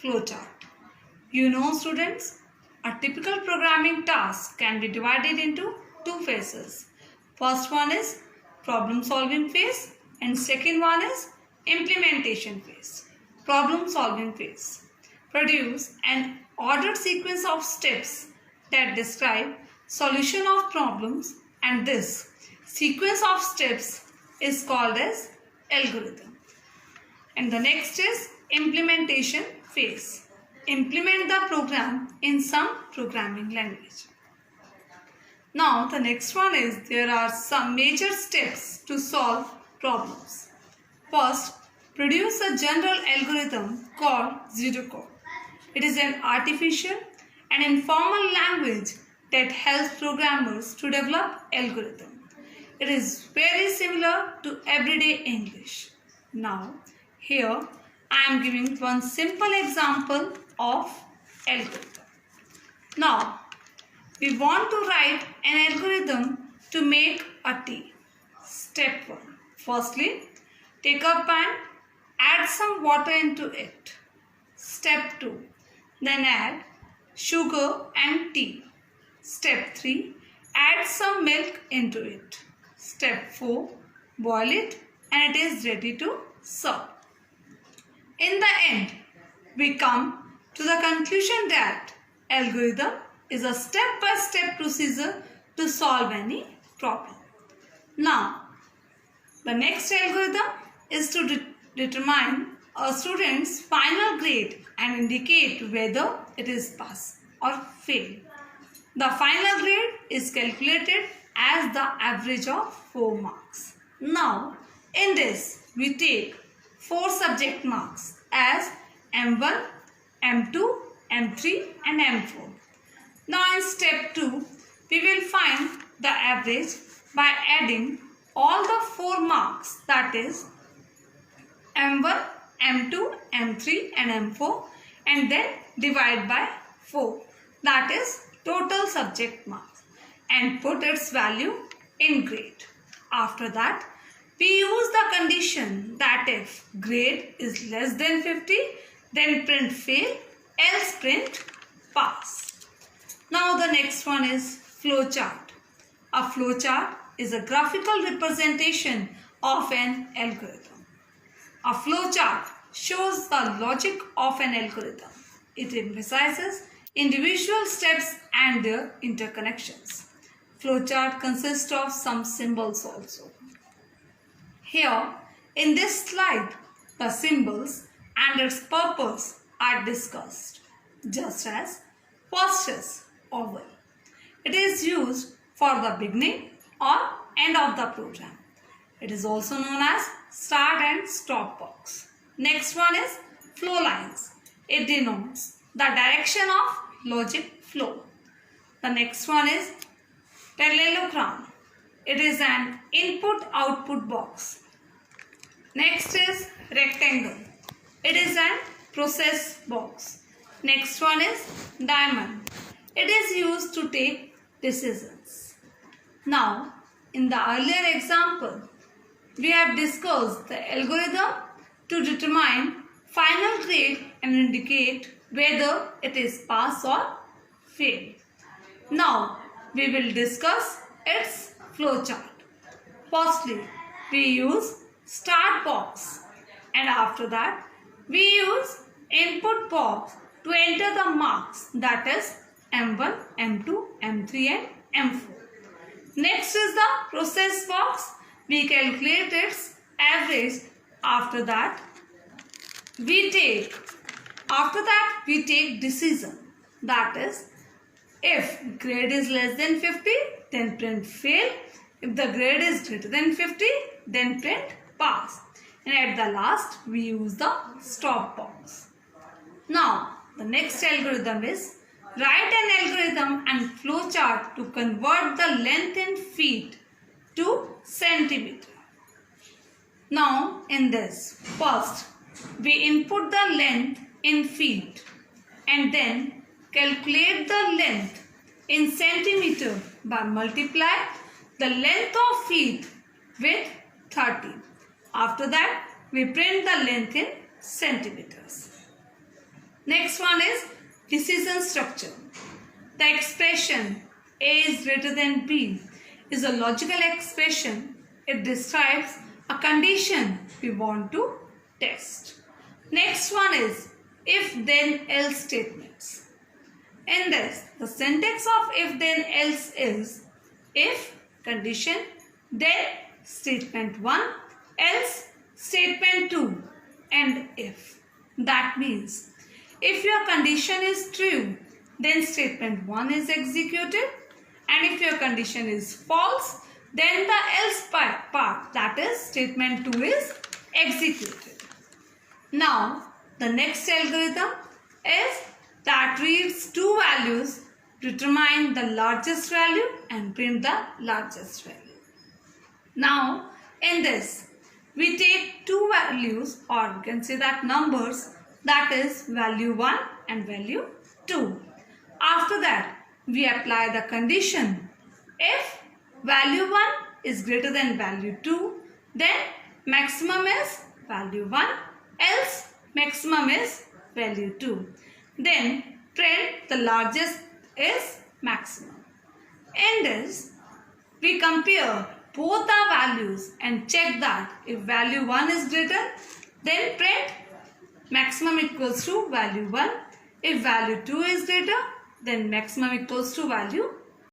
flowchart. You know, students, a typical programming task can be divided into two phases. First one is problem solving phase and second one is implementation phase. Problem solving phase. Produce an ordered sequence of steps that describe solution of problems, and this sequence of steps is called as algorithm. And the next is implementation phase. Implement the program in some programming language. Now the next one is there are some major steps to solve problems. First, produce a general algorithm called pseudocode. It is an artificial and informal language that helps programmers to develop algorithms. It is very similar to everyday English. Now, here I am giving one simple example of algorithm. Now, we want to write an algorithm to make a tea. Step 1. Firstly, take a pan, add some water into it. Step 2. Then add sugar and tea. Step 3. Add some milk into it. Step 4. Boil it and it is ready to serve. In the end, we come to the conclusion that algorithm is a step-by-step procedure to solve any problem. Now, the next algorithm is to determine a student's final grade and indicate whether it is pass or fail. The final grade is calculated as the average of 4 marks. Now, in this, we take 4 subject marks as M1, M2, M3 and M4. Now in step 2, we will find the average by adding all the 4 marks, that is M1, M2, M3 and M4, and then divide by 4, that is total subject marks, and put its value in grade. After that, we use the condition that if grade is less than 50, then print fail, else print pass. Now the next one is flowchart. A flowchart is a graphical representation of an algorithm. A flowchart shows the logic of an algorithm. It emphasizes individual steps and their interconnections. Flowchart consists of some symbols also. Here in this slide, the symbols and its purpose are discussed, just as first is oval. It is used for the beginning or end of the program. It is also known as start and stop box. Next one is flow lines. It denotes the direction of logic flow. The next one is parallelogram. It is an input-output box. Next is rectangle. It is an process box. Next one is diamond. It is used to take decisions. Now, in the earlier example, we have discussed the algorithm to determine final grade and indicate whether it is pass or fail. Now, we will discuss its flowchart. Firstly, we use start box, and after that, we use input box to enter the marks, that is M1, M2, M3 and M4. Next is the process box. We calculate its average. After that, we take decision. That is, if grade is less than 50, then print fail. If the grade is greater than 50, then print pass. And at the last, we use the stop box. Now, the next algorithm is write an algorithm and flowchart to convert the length in feet to centimeter. Now, in this, first, we input the length in feet and then calculate the length in centimeter by multiply the length of feet with 30. After that, we print the length in centimeters. Next one is decision structure. The expression A is greater than B is a logical expression. It describes a condition we want to test. Next one is if then else statements. In this, the syntax of if then else is if condition, then statement 1, else statement 2, and if. That means if your condition is true, then statement 1 is executed, and if your condition is false, then the else part, that is statement 2, is executed. Now the next algorithm is that reads two values, determine the largest value and print the largest value. Now in this, we take two values, or you can say that numbers, that is value 1 and value 2. After that, we apply the condition. If value 1 is greater than value 2, then maximum is value 1, else maximum is value 2. Then print the largest is maximum. In this, we compare both the values and check that if value 1 is greater, then print maximum equals to value 1. If value 2 is greater, then maximum equals to value